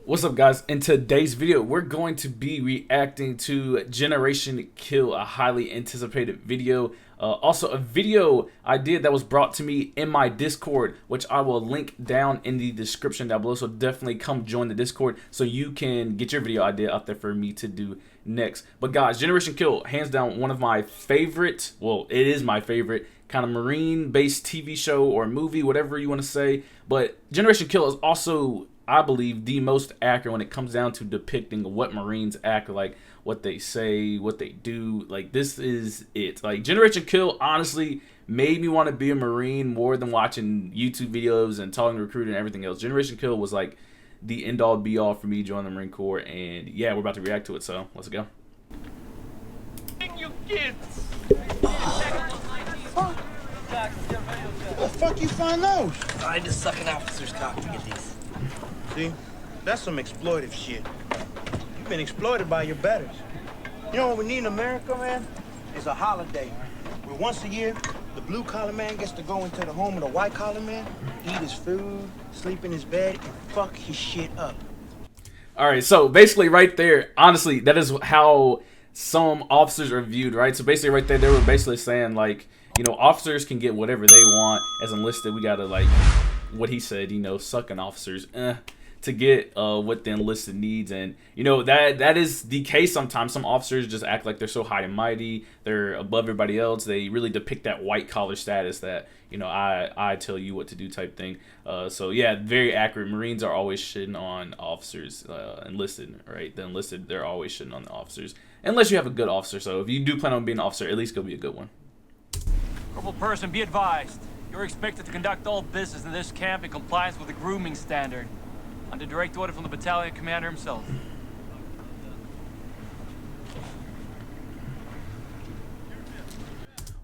What's up, guys? In today's video, we're going to be reacting to Generation Kill, a highly anticipated video. Also, a video I did that was brought to me in my Discord, which I will link down in the description down below. So definitely come join the Discord so you can get your video idea out there for me to do next. But guys, Generation Kill, hands down, one of my favorite, well, it is my favorite kind of Marine-based TV show or movie, whatever you want to say. But Generation Kill is also, I believe, the most accurate when it comes down to depicting what Marines act like, what they say, what they do. Like, this is it. Like, Generation Kill honestly made me want to be a Marine more than watching YouTube videos and talking to recruiting and everything else. Generation Kill was like the end-all be-all for me joining the Marine Corps, and yeah, we're about to react to it, so let's go. You kids. Where the fuck you find those? I just suck an officer's cock to get these. See, that's some exploitive shit. You've been exploited by your betters. You know what we need in America, man? Is a holiday where once a year, the blue-collar man gets to go into the home of the white-collar man, eat his food, sleep in his bed, and fuck his shit up. All right, so basically right there, honestly, that is how some officers are viewed, right? So basically right there, they were basically saying, like, you know, officers can get whatever they want. As enlisted, we gotta, like, what he said, you know, sucking officers to get what the enlisted needs. And you know, that is the case sometimes. Some officers just act like they're so high and mighty, they're above everybody else. They really depict that white collar status that, you know, I tell you what to do type thing. So yeah, very accurate. Marines are always shitting on officers. Enlisted, right? The enlisted, they're always shitting on the officers, unless you have a good officer. So if you do plan on being an officer, at least go be a good one. Corporal Person, be advised. You're expected to conduct all business in this camp in compliance with the grooming standard, under direct order from the battalion commander himself.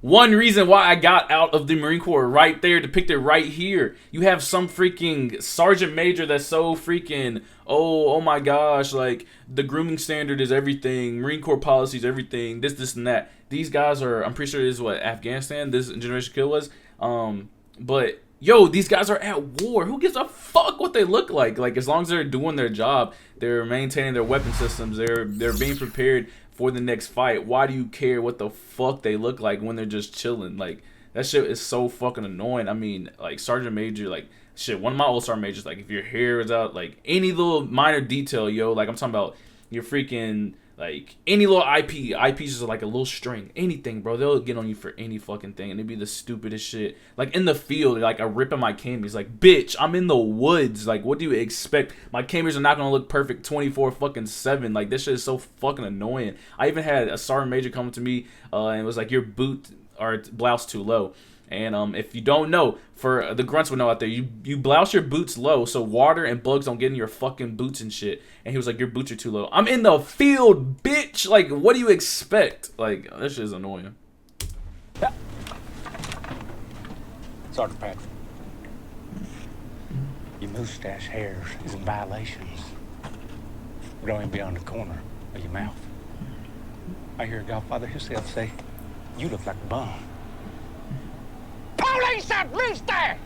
One reason why I got out of the Marine Corps right there, depicted right here. You have some freaking sergeant major that's so freaking, oh my gosh, like, the grooming standard is everything, Marine Corps policy is everything, this and that. These guys are, I'm pretty sure this is what Afghanistan this Generation Kill was. But yo, these guys are at war. Who gives a fuck what they look like? Like, as long as they're doing their job, they're maintaining their weapon systems, they're being prepared for the next fight. Why do you care what the fuck they look like when they're just chilling? Like, that shit is so fucking annoying. I mean, like, sergeant major, like, shit, one of my old sergeant majors, like, if your hair is out, like, any little minor detail, yo, like, I'm talking about your freaking, like, any little IP's just like a little string, anything, bro, they'll get on you for any fucking thing, and it'd be the stupidest shit. Like, in the field, like, a rip in my camis, like, bitch, I'm in the woods, like, what do you expect? My camis are not gonna look perfect 24/7. Like, this shit is so fucking annoying. I even had a sergeant major come to me and it was like, your boot or blouse too low. And if you don't know, for the grunts would know out there, you blouse your boots low so water and bugs don't get in your fucking boots and shit. And he was like, your boots are too low. I'm in the field, bitch. Like, what do you expect? Like, this shit is annoying. Yeah. Sergeant Patrick. Your mustache hairs is in violations. Growing beyond the corner of your mouth. I hear Godfather himself say, you look like a bum. Police have loosed there!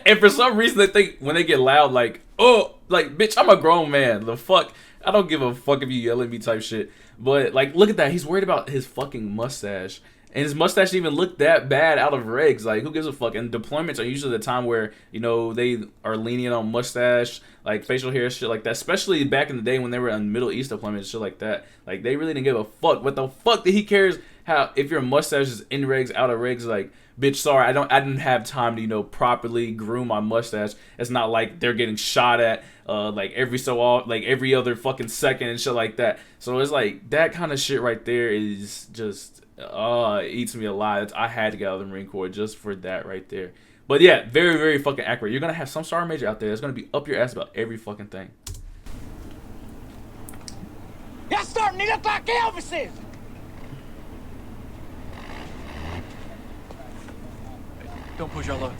And for some reason, they think when they get loud, like, oh, like, bitch, I'm a grown man. The fuck? I don't give a fuck if you yell at me type shit. But, like, look at that. He's worried about his fucking mustache. And his mustache didn't even look that bad out of regs. Like, who gives a fuck? And deployments are usually the time where, you know, they are lenient on mustache, like, facial hair, shit like that. Especially back in the day when they were on Middle East deployments, shit like that. Like, they really didn't give a fuck. What the fuck did he cares how, if your mustache is in regs, out of regs? Like, bitch, sorry, I didn't have time to, you know, properly groom my mustache. It's not like they're getting shot at, like, every other fucking second and shit like that. So it's like, that kind of shit right there is just, it eats me alive. I had to get out of the Marine Corps just for that right there. But yeah, very, very fucking accurate. You're gonna have some sergeant major out there that's gonna be up your ass about every fucking thing. Y'all starting to look like Elvises. Don't push our luck.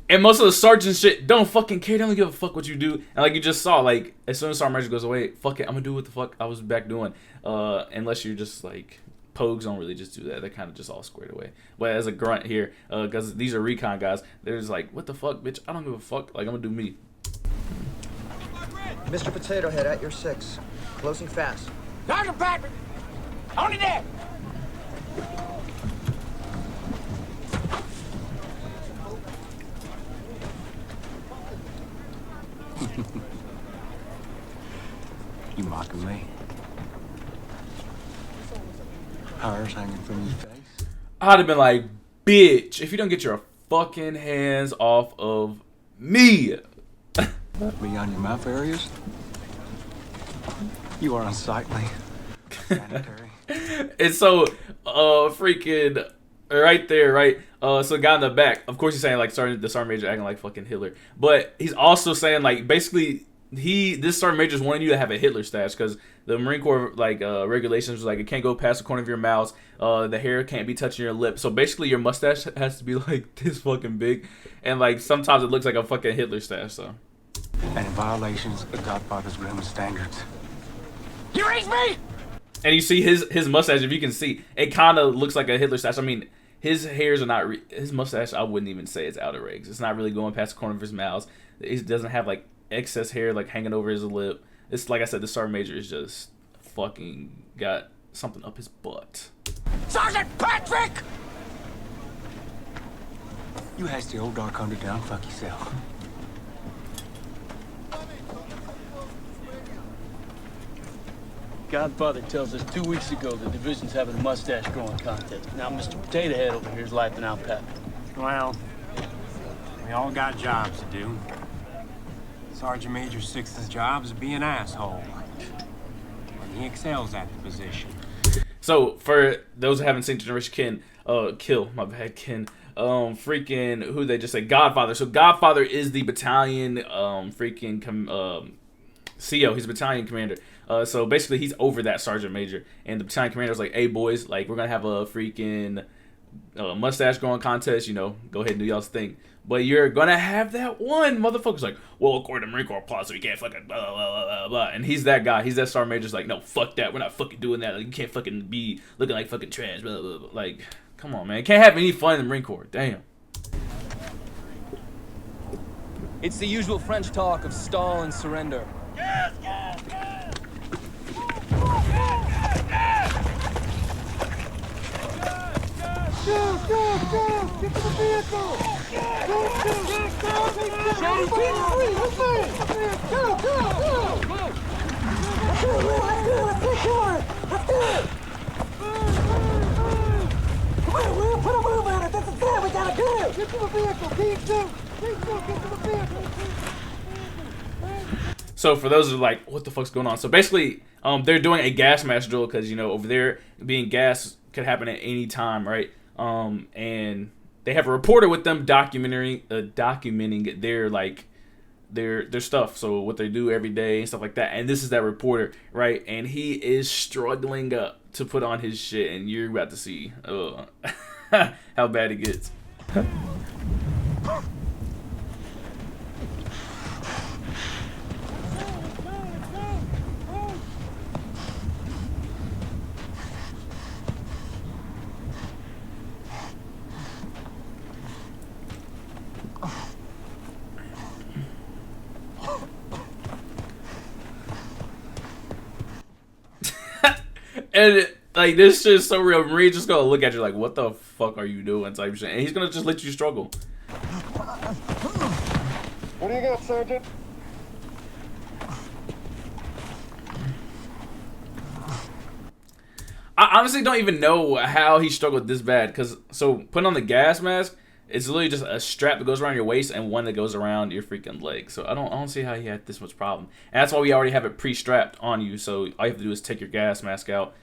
And most of the sergeants shit don't fucking care. They don't give a fuck what you do. And like you just saw, like, as soon as sergeant major goes away, fuck it, I'm gonna do what the fuck I was back doing. Unless you're just like Pogues don't really just do that. They're kind of just all squared away. But as a grunt here, because these are recon guys, they're just like, what the fuck, bitch? I don't give a fuck. Like, I'm gonna do me. Mr. Potato Head at your 6. Closing fast. Sergeant Patrick! On the deck! You mocking me? Hairs hanging from your face? I'd have been like, bitch, if you don't get your fucking hands off of me. Beyond your mouth areas? You are unsightly. Sanitary. It's so freaking right there, right? So the guy in the back, of course he's saying like the sergeant major acting like fucking Hitler. But he's also saying like basically this sergeant major is wanting you to have a Hitler stash because the Marine Corps like regulations was like it can't go past the corner of your mouth, the hair can't be touching your lip. So basically your mustache has to be like this fucking big, and like sometimes it looks like a fucking Hitler stash. So. And in violations of Godfather's grooming standards. You raised me! And you see his mustache, if you can see, it kind of looks like a Hitler stash. I mean, his hairs are not, his mustache, I wouldn't even say it's outer regs. It's not really going past the corner of his mouth. It doesn't have like excess hair like hanging over his lip. It's like I said, the sergeant major is just fucking got something up his butt. Sergeant Patrick! You has the old dark hunter down, fuck yourself. Godfather tells us 2 weeks ago the division's having a mustache growing contest. Now Mr. Potato Head over here is laughing out Patrick. Well, we all got jobs to do. Sergeant Major Sixth's job is to be an asshole. And he excels at the position. So, for those who haven't seen Generation Kin, freaking, who they just say, Godfather. So, Godfather is the battalion, CO, he's a battalion commander. So basically he's over that sergeant major, and the battalion commander's like, hey boys, like we're gonna have a freaking mustache growing contest, you know, go ahead and do y'all's thing, but you're gonna have that one motherfucker's like, well, according to Marine Corps policy we can't fucking blah blah blah blah blah, and he's that guy, he's that sergeant major's like, no, fuck that, we're not fucking doing that, like you can't fucking be looking like fucking trash, blah blah blah. Like, come on man, can't have any fun in the Marine Corps, damn. It's the usual French talk of stall and surrender. Gas, gas, gas! Get to the vehicle! So for those who are like, what the fuck's going on? So basically, they're doing a gas mask drill because, you know, over there being gas could happen at any time, right? And they have a reporter with them documenting their like their stuff. So what they do every day and stuff like that. And this is that reporter, right? And he is struggling up to put on his shit, and you're about to see how bad it gets. And like this shit is so real. Marie's just gonna look at you like, "What the fuck are you doing?" type shit, and he's gonna just let you struggle. What do you got, Sergeant? I honestly don't even know how he struggled this bad. Cause so putting on the gas mask, it's literally just a strap that goes around your waist and one that goes around your freaking leg. So I don't see how he had this much problem. And that's why we already have it pre-strapped on you. So all you have to do is take your gas mask out,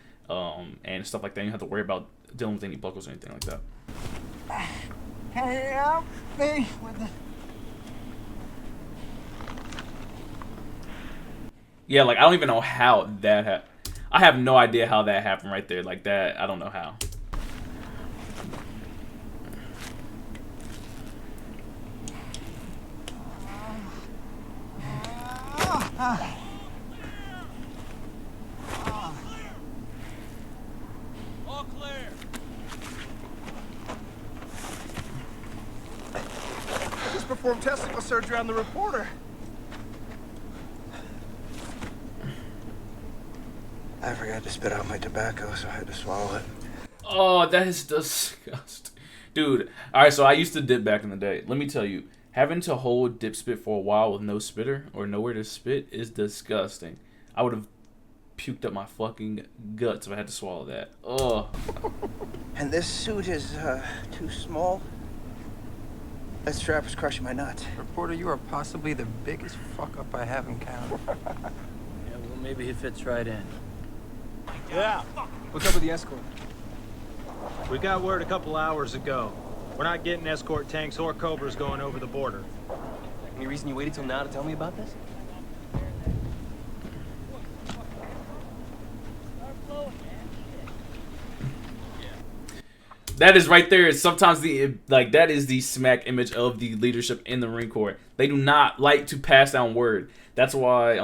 and stuff like that. You don't have to worry about dealing with any buckles or anything like that. Can you help me with the... Yeah, like I don't even know how that happened. I have no idea how that happened right there. Like that, I don't know how. All perform testicle surgery on the reporter. I forgot to spit out my tobacco, so I had to swallow it. Oh, that is disgusting. Dude, alright, so I used to dip back in the day. Let me tell you, having to hold dip spit for a while with no spitter or nowhere to spit is disgusting. I would have puked up my fucking guts if I had to swallow that. Ugh. And this suit is too small. That strap is crushing my nuts. Reporter, you are possibly the biggest fuck up I have encountered. Yeah, well, maybe he fits right in. Yeah. What's up with the escort? We got word a couple hours ago. We're not getting escort tanks or Cobras going over the border. Any reason you waited till now to tell me about this? That is right there. Sometimes that is the smack image of the leadership in the Marine Corps. They do not like to pass down word. That's why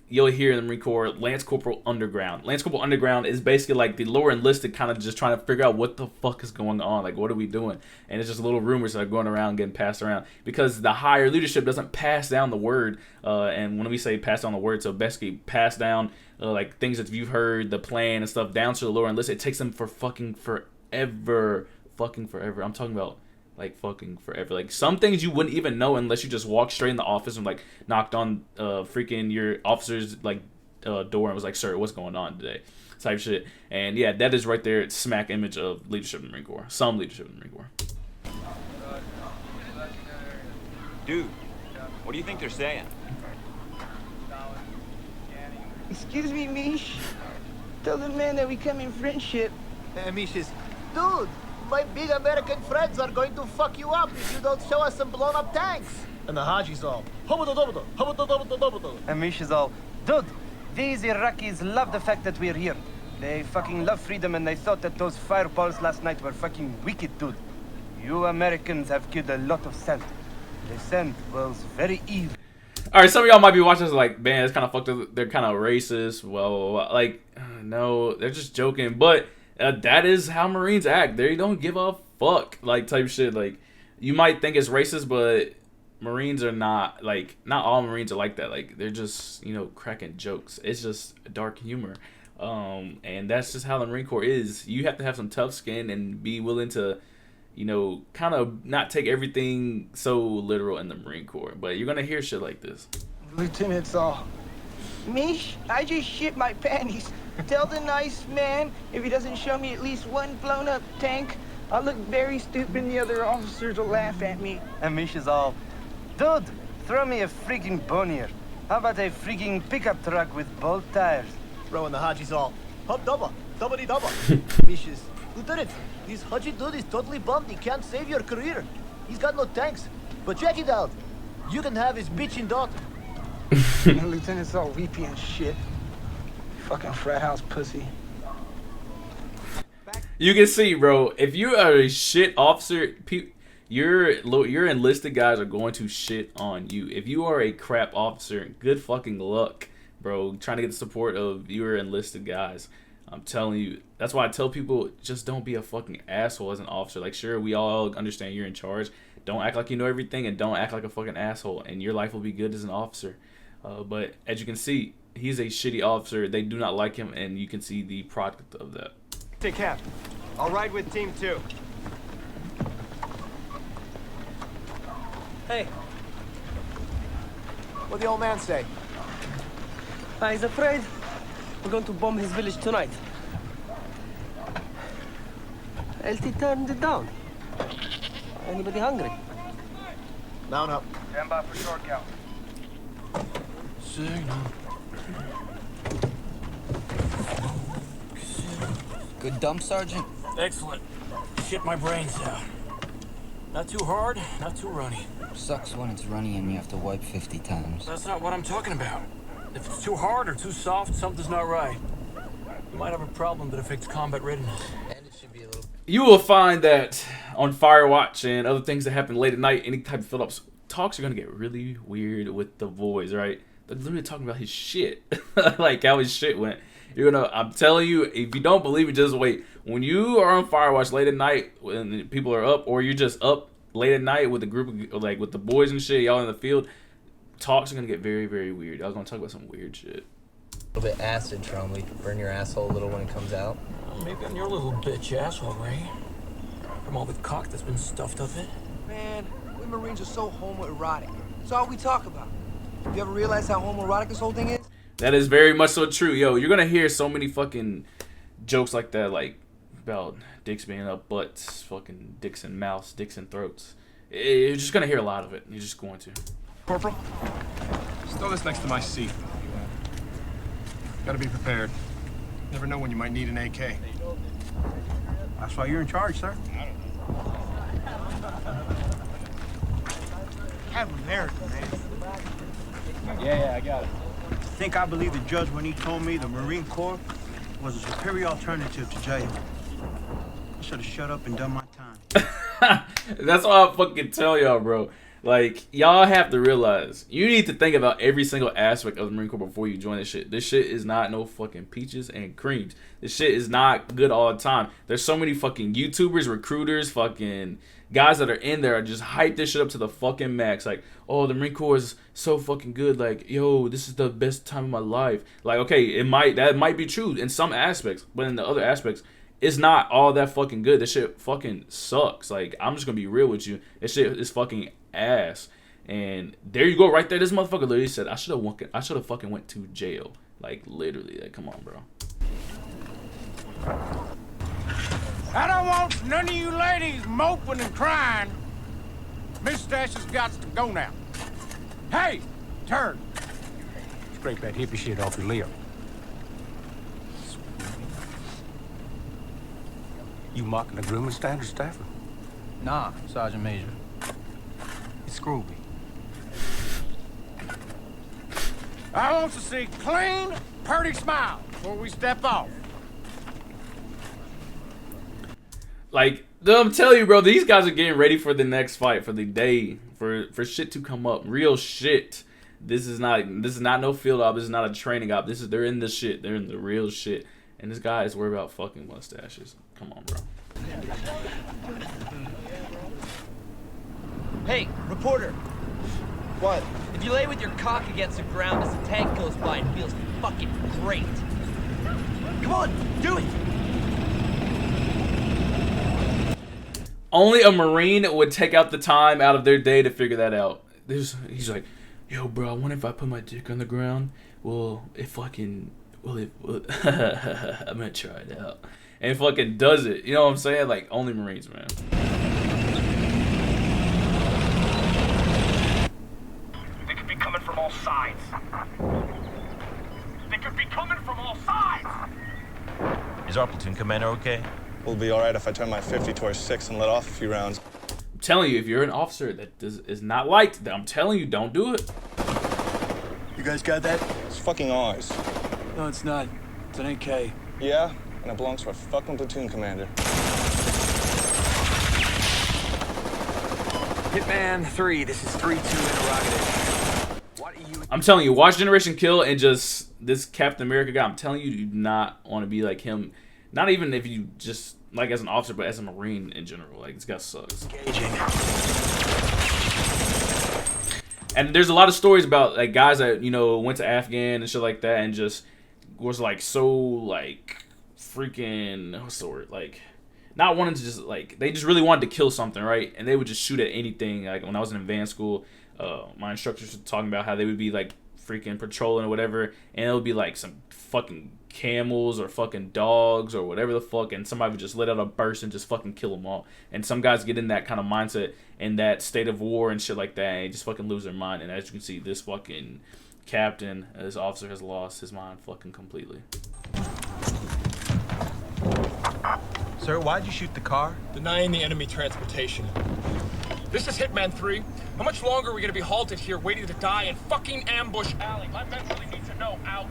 you'll hear in the Marine Corps Lance Corporal Underground. Lance Corporal Underground is basically like the lower enlisted kind of just trying to figure out what the fuck is going on. Like, what are we doing? And it's just little rumors that are going around, getting passed around. Because the higher leadership doesn't pass down the word. And when we say pass down the word, so basically pass down like things that you've heard, the plan and stuff down to the lower enlisted. It takes them for fucking forever. Fucking forever. I'm talking about like fucking forever. Like some things you wouldn't even know unless you just walked straight in the office and like knocked on freaking your officer's like door and was like, "Sir, what's going on today?" Type shit. And yeah, that is right there. It's smack image of leadership in the Marine Corps. Some leadership in the Marine Corps. Dude, what do you think they're saying? Excuse me, Mish. Tell the man that we come in friendship. Mish is, dude, my big American friends are going to fuck you up if you don't show us some blown up tanks. And the Haji's all, And Mish is all, dude, these Iraqis love the fact that we're here. They fucking love freedom and they thought that those fireballs last night were fucking wicked, dude. You Americans have killed a lot of sand. The sand was very evil. Alright, some of y'all might be watching this like, man, it's kind of fucked up. They're kind of racist. Well, like, no, they're just joking. But that is how Marines act. They don't give a fuck, like, type shit. Like, you might think it's racist, but Marines are not, like, not all Marines are like that. Like, they're just, you know, cracking jokes. It's just dark humor. And that's just how the Marine Corps is. You have to have some tough skin and be willing to, you know, kind of not take everything so literal in the Marine Corps. But you're going to hear shit like this. Lieutenant Saul. Mish, I just shit my panties. Tell the nice man if he doesn't show me at least one blown up tank, I'll look very stupid and the other officers will laugh at me. And Mish is all, dude, throw me a freaking bone here. How about a freaking pickup truck with bolt tires? Bro, and the Haji's all, hop double, double. Mish is, Lieutenant, this Haji dude is totally bummed he can't save your career. He's got no tanks. But check it out. You can have his bitchin' daughter. Lieutenant's all weepy and shit. Fucking frat house pussy. You can see, bro, if you are a shit officer, your enlisted guys are going to shit on you. If you are a crap officer, good fucking luck, bro, trying to get the support of your enlisted guys. I'm telling you, that's why I tell people, just don't be a fucking asshole as an officer. Like, sure, we all understand you're in charge. Don't act like you know everything, and don't act like a fucking asshole, and your life will be good as an officer. But as you can see, he's a shitty officer. They do not like him, and you can see the product of that. Take cap. I'll ride with team 2. Hey. What'd the old man say? He's afraid we're going to bomb his village tonight. LT turned it down. Anybody hungry? Mount up. Stand by for short count. Signal. Good dump, Sergeant? Excellent. Shit my brains out. Not too hard, not too runny. Sucks when it's runny and you have to wipe 50 times. That's not what I'm talking about. If it's too hard or too soft, something's not right. You might have a problem that affects combat readiness. And it should be a little... You will find that on Firewatch and other things that happen late at night, any type of Phillips talks are going to get really weird with the boys, right? They're literally talking about his shit. Like how his shit went. You're gonna, I'm telling you, if you don't believe it, just wait. When you are on Firewatch late at night, when people are up, or you're just up late at night with a group of, like, with the boys and shit, y'all in the field, talks are gonna get very, very weird. I was gonna talk about some weird shit. A little bit acid, Tromley. Burn your asshole a little when it comes out. Maybe I'm your little bitch asshole, Ray. From all the cock that's been stuffed up it. Man, we Marines are so homoerotic. It's all we talk about. You ever realize how homoerotic this whole thing is? That is very much so true. Yo, you're gonna hear so many fucking jokes like that, like about dicks being up butts, fucking dicks in mouths, dicks in throats. You're just gonna hear a lot of it. You're just going to. Corporal, stow this next to my seat. Gotta be prepared. Never know when you might need an AK. That's why you're in charge, sir. Have America, man. Yeah, I got it. To think I believed the judge when he told me the Marine Corps was a superior alternative to jail. I should have shut up and done my time. That's why I fucking tell y'all, bro. Like, y'all have to realize, you need to think about every single aspect of the Marine Corps before you join this shit. This shit is not no fucking peaches and creams. This shit is not good all the time. There's so many fucking YouTubers, recruiters, fucking guys that are in there are just hype this shit up to the fucking max. Like, oh, the Marine Corps is so fucking good. Like, yo, this is the best time of my life. Like, okay, that might be true in some aspects, but in the other aspects, it's not all that fucking good. This shit fucking sucks. Like, I'm just gonna be real with you. This shit is fucking ass. And there you go, right there. This motherfucker literally said, I should have fucking went to jail. Like, literally. Like, come on, bro. I don't want none of you ladies moping and crying. Mustache has got to go now. Hey, turn. Scrape that hippie shit off your lip. You mocking the grooming standard, Stafford? Nah, Sergeant Major. It's Scrooby. I want to see clean, purty smile before we step off. Like, I'm telling you, bro, these guys are getting ready for the next fight, for the day, for shit to come up. Real shit. This is not no field op. This is not a training op. They're in the shit. They're in the real shit. And this guy is worried about fucking mustaches. Come on, bro. Hey, reporter. What? If you lay with your cock against the ground as a tank goes by, it feels fucking great. Come on, do it! Only a Marine would take out the time out of their day to figure that out. He's like, yo, bro, I wonder if I put my dick on the ground, I'm gonna try it out. And fucking does it. You know what I'm saying? Like, only Marines, man. They could be coming from all sides. They could be coming from all sides! Is our platoon commander okay? We'll be all right if I turn my 50 to our 6 and let off a few rounds. I'm telling you, if you're an officer that is not liked, I'm telling you, don't do it. You guys got that? It's fucking ours. No, it's not. It's an AK. Yeah? And it belongs to our fucking platoon commander. Hitman 3, this is 3-2 interrogative. What are you... I'm telling you, watch Generation Kill and just this Captain America guy. I'm telling you, you do not want to be like him. Not even if you just, like, as an officer, but as a Marine in general. Like, this guy sucks. Engaging. And there's a lot of stories about, like, guys that, you know, went to Afghan and shit like that and just was, like, so, like, freaking, what's the word? Like, not wanting to just, like, they just really wanted to kill something, right? And they would just shoot at anything. Like, when I was in advanced school, my instructors were talking about how they would be, like, freaking patrolling or whatever, and it would be, like, some fucking camels or fucking dogs or whatever the fuck, and somebody would just let out a burst and just fucking kill them all. And some guys get in that kind of mindset and that state of war and shit like that, and they just fucking lose their mind. And as you can see, this fucking captain, this officer, has lost his mind fucking completely. Sir, why'd you shoot the car? Denying the enemy transportation. This is Hitman 3. How much longer are we gonna be halted here waiting to die in fucking Ambush Alley? My men really need to know. Out.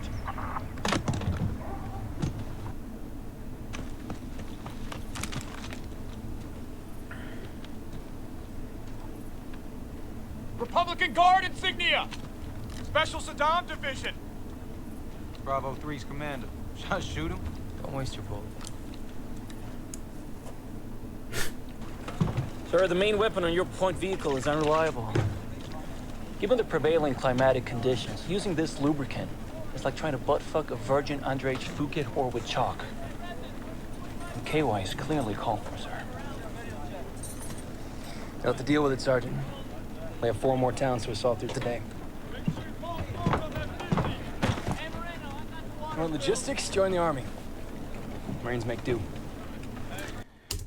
Republican Guard insignia! Special Saddam Division! Bravo 3's commander. Should I shoot him? Don't waste your bullet. Sir, the main weapon on your point vehicle is unreliable. Given the prevailing climatic conditions, using this lubricant is like trying to butt-fuck a virgin underage Phuket whore with chalk. And KY is clearly called for, sir. You'll have to deal with it, Sergeant. We have 4 more towns to assault through today. You want logistics? Join the Army. Marines make do.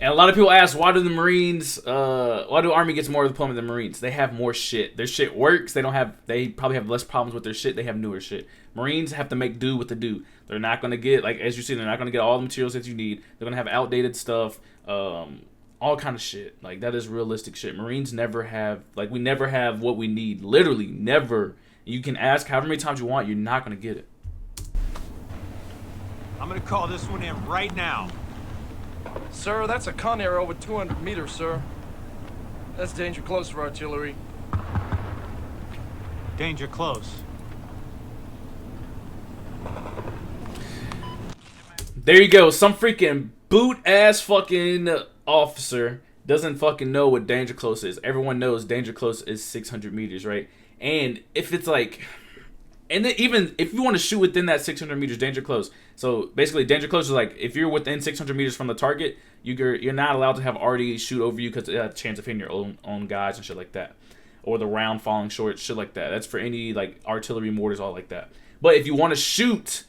And a lot of people ask, why do the Marines, why do Army gets more deployment than Marines? They have more shit. Their shit works. They probably have less problems with their shit. They have newer shit. Marines have to make do with the do. They're not going to get, like, as you see, they're not going to get all the materials that you need. They're going to have outdated stuff, all kind of shit. Like, that is realistic shit. Marines never have, like, we never have what we need. Literally, never. You can ask however many times you want, you're not going to get it. I'm gonna call this one in right now. Sir, that's a Con Air over 200 meters, sir. That's danger close for artillery. Danger close. There you go. Some freaking boot-ass fucking officer doesn't fucking know what danger close is. Everyone knows danger close is 600 meters, right? And if it's like... And then even if you want to shoot within that 600 meters, danger close. So basically, danger close is like if you're within 600 meters from the target, you're not allowed to have arty shoot over you because it has a chance of hitting your own guys and shit like that, or the round falling short, shit like that. That's for any like artillery, mortars, all like that. But if you want to shoot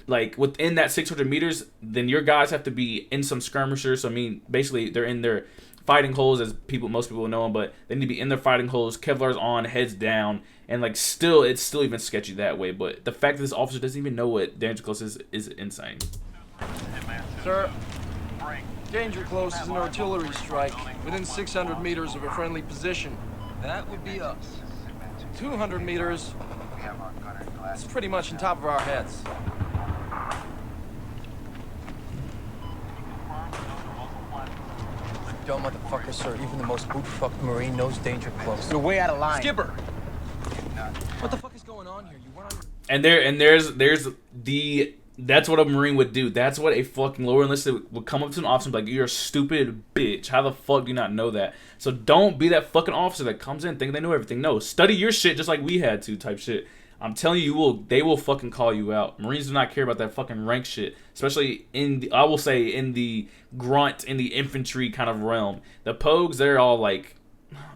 like within that 600 meters, then your guys have to be in some skirmishers. So I mean, basically they're in their fighting holes, as most people know them, but they need to be in their fighting holes, Kevlar's on, heads down, and like it's still even sketchy that way. But the fact that this officer doesn't even know what danger close is insane. Sir, danger close is an artillery strike within 600 meters of a friendly position. That would be us. 200 meters, it's pretty much on top of our heads. Dumb motherfucker, sir. Even the most boot-fucked Marine knows danger close. You're way out of line. Skipper! What the fuck is going on here? You weren't on And that's what a Marine would do. That's what a fucking lower enlisted would come up to an officer and be like, you're a stupid bitch. How the fuck do you not know that? So don't be that fucking officer that comes in thinking they know everything. No, study your shit just like we had to type shit. I'm telling you, they will fucking call you out. Marines do not care about that fucking rank shit, especially in the grunt, in the infantry kind of realm. The Pogues, they're all like,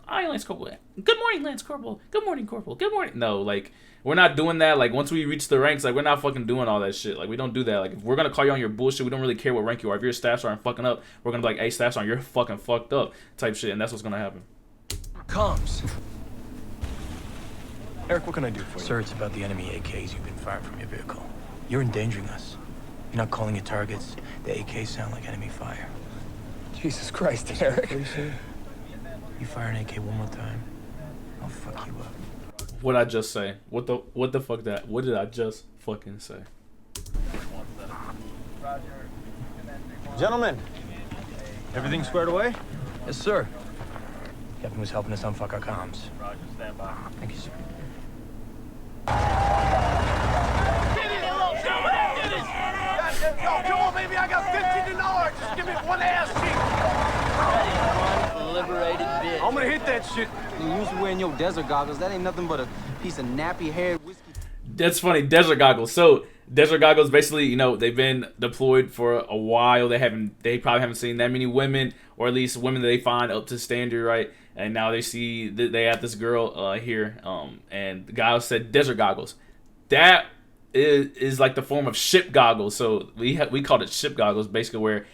"Aye, Lance Corporal. Good morning, Lance Corporal. Good morning, Corporal. Good morning." No, like we're not doing that. Like once we reach the ranks, like we're not fucking doing all that shit. Like we don't do that. Like if we're gonna call you on your bullshit, we don't really care what rank you are. If you're a staff sergeant fucking up, we're gonna be like, "Hey, staff sergeant, you're fucking fucked up," type shit, and that's what's gonna happen. Comms. Eric, what can I do for you? Sir, it's about the enemy AKs you've been firing from your vehicle. You're endangering us. You're not calling it targets. The AKs sound like enemy fire. Jesus Christ, Eric. You fire an AK one more time, I'll fuck you up. What'd I just say? What the fuck that? What did I just fucking say? Gentlemen, everything squared away? Yes, sir. Captain was helping us unfuck our comms. Roger, stand by. Thank you, sir. Yo, come on, baby, I got $15. Just give me one ass cheek. Liberated bitch. I'm gonna hit that shit. You used to wearing your desert goggles. That ain't nothing but a piece of nappy-haired whiskey. That's funny, desert goggles. So desert goggles, basically, you know, they've been deployed for a while. They probably haven't seen that many women, or at least women that they find up to standard, right? And now they see that they have this girl here, and the guy said desert goggles. That is like the form of ship goggles. So we called it ship goggles, basically where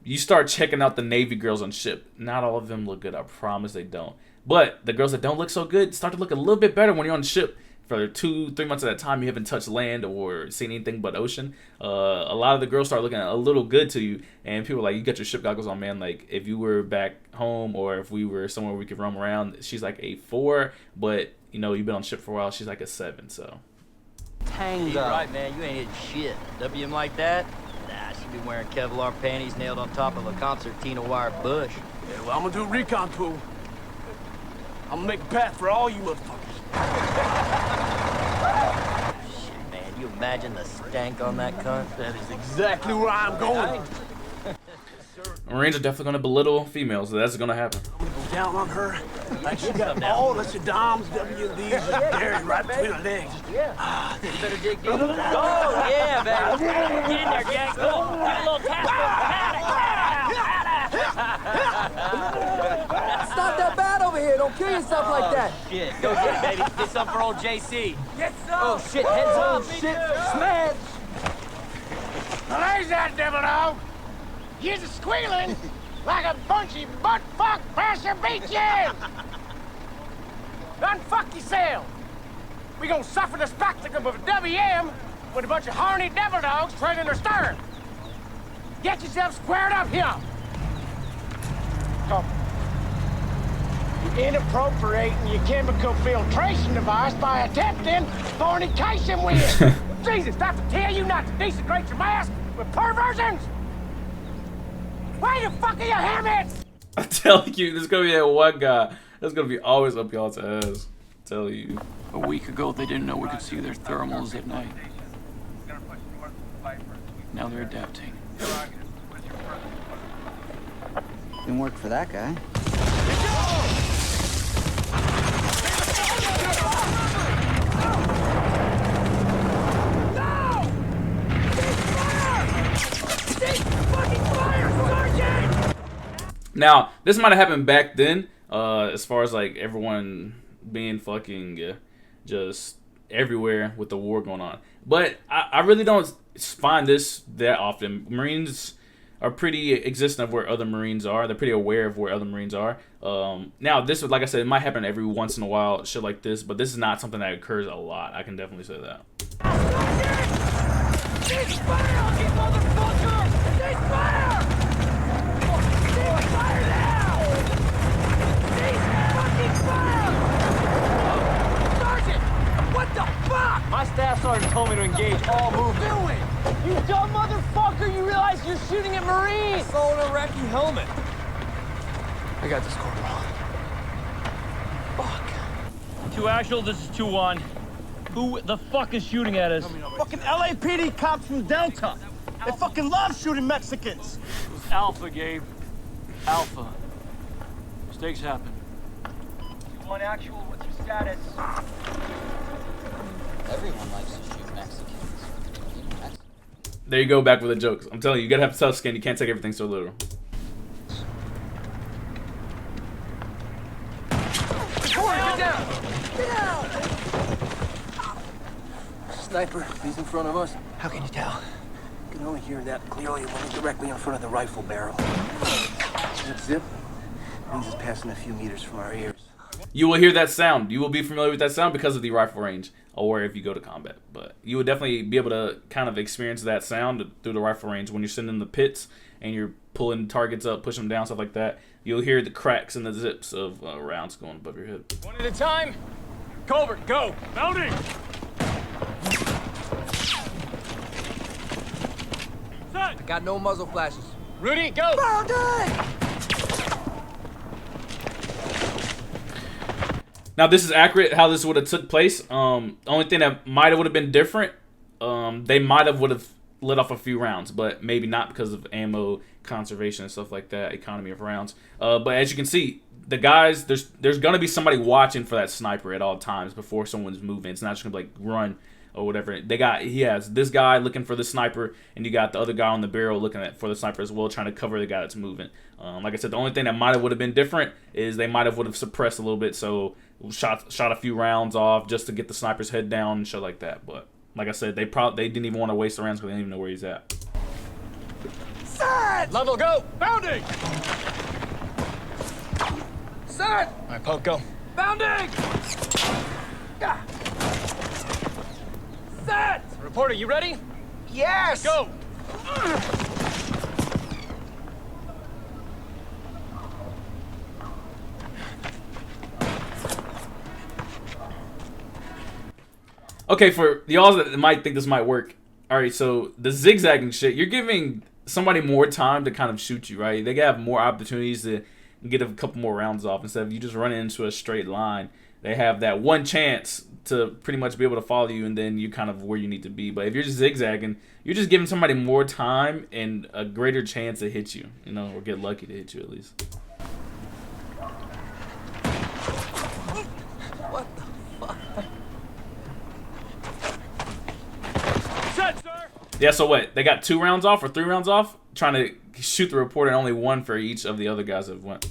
you start checking out the Navy girls on ship. Not all of them look good, I promise they don't. But the girls that don't look so good start to look a little bit better when you're on the ship. For 2-3 months at a time, you haven't touched land or seen anything but ocean. A lot of the girls start looking a little good to you, and people are like, you got your ship goggles on, man. Like, if you were back home or if we were somewhere we could roam around, she's like a 4, but, you know, you've been on ship for a while, she's like a 7, so. Tango. You're right, man. You ain't hit shit. W.M. like that? Nah, she'd be wearing Kevlar panties nailed on top of a concertina wire bush. Yeah, well, I'm gonna do a recon pool. I'm gonna make a path for all you motherfuckers. Shit, man. You imagine the stank on that cunt? That is exactly where I'm going. Marines are definitely going to belittle females, so that's going to happen. I'm gonna go down on her. Like she got all the Saddam's WMDs just buried right between her legs. Yeah. You better dig deep. Oh, yeah, baby. Get in there, gang. Go. Get a little tap. Stop that bat over here. Don't kill yourself like that. Shit. Go get it, baby. Get some for old JC. Get some. Oh, shit. Heads up. Shit. Smash. Now there's that devil dog. He's a squealing like a bunchy butt-fuck pressure beaches. Unfuck yourself. We gonna suffer the spectacle of a WM with a bunch of horny devil dogs trailing their stern. Get yourself squared up here. Come. You're inappropriating your chemical filtration device by attempting fornication with. Jesus, not to tell you not to desecrate your mask with perversions. Why the fuck are you helmets? I'm telling you, there's gonna be that one guy that's gonna be always up y'all's ass. I'm telling you. A week ago, they didn't know we could see their thermals at night. Now they're adapting. Didn't work for that guy. Now, this might have happened back then, as far as like everyone being fucking just everywhere with the war going on. But I really don't find this that often. Marines are pretty existent of where other Marines are. They're pretty aware of where other Marines are. Now, this, like I said, it might happen every once in a while, shit like this, but this is not something that occurs a lot. I can definitely say that. Ceasefire, you motherfucker! Ceasefire! Ceasefire now! Cease fucking fire! Sergeant! What the fuck? My staff sergeant told me to engage all movement. You dumb motherfucker! You realize you're shooting at Marines! I saw an Iraqi helmet. I got this, Corporal. Fuck. 2 actual, this is 2-1. Who the fuck is shooting at us? Fucking LAPD cops from Delta. They fucking love shooting Mexicans. It was Alpha, Gabe. Alpha. Mistakes happen. 1 actual, what's your status? Everyone likes to shoot Mexicans. There you go, back with the jokes. I'm telling you, you gotta have tough skin. You can't take everything so literal. Get down! Get down! Sniper, he's in front of us. How can you tell? You can only hear that clearly when he's directly in front of the rifle barrel. That zip means it's passing a few meters from our ears. You will hear that sound. You will be familiar with that sound because of the rifle range, or if you go to combat. But you will definitely be able to kind of experience that sound through the rifle range when you're sitting in the pits and you're pulling targets up, pushing them down, stuff like that. You'll hear the cracks and the zips of rounds going above your head. 1 at a time. Colbert, go. Mounting. I got no muzzle flashes. Rudy, go. Now, this is accurate how this would have took place. Only thing that might have would have been different, they might have would have let off a few rounds, but maybe not because of ammo conservation and stuff like that, economy of rounds. But as you can see, the guys, there's gonna be somebody watching for that sniper at all times before someone's moving. It's not just gonna be like run or whatever. He has this guy looking for the sniper, and you got the other guy on the barrel looking for the sniper as well, trying to cover the guy that's moving. Like I said, the only thing that might have would have been different is they might have would have suppressed a little bit, so shot a few rounds off just to get the sniper's head down and shit like that. But like I said, they didn't even want to waste the rounds because they didn't even know where he's at. Set! Level, go. Bounding. Set! All right, Poke, go. Bounding! Set! Reporter, you ready? Yes! Go. Okay, for y'all that might think this might work. All right, so the zigzagging shit, you're giving somebody more time to kind of shoot you, right? They have more opportunities to get a couple more rounds off instead of you just running into a straight line. They have that one chance to pretty much be able to follow you, and then you kind of where you need to be. But if you're just zigzagging, you're just giving somebody more time and a greater chance to hit you, you know, or get lucky to hit you at least. Yeah, so what? They got 2 rounds off or 3 rounds off? Trying to shoot the reporter and only 1 for each of the other guys that went.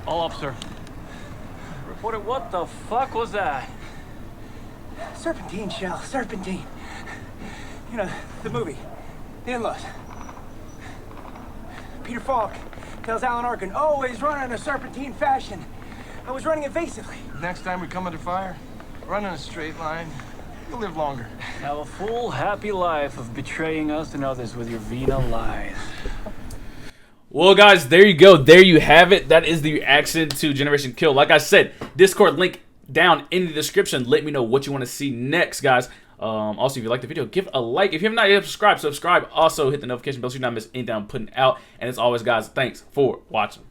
All up, sir. Reporter, what the fuck was that? Serpentine, Shell. Serpentine. You know, the movie. The In-Laws. Peter Falk tells Alan Arkin, always run in a serpentine fashion. I was running evasively. Next time we come under fire, run in a straight line. You'll live longer. Have a full, happy life of betraying us and others with your Vina lies. Well, guys, there you go. There you have it. That is the reaction to Generation Kill. Like I said, Discord link down in the description. Let me know what you want to see next, guys. Also, if you like the video, give a like. If you have not yet subscribed, subscribe. Also, hit the notification bell so you not miss anything I'm putting out. And as always, guys, thanks for watching.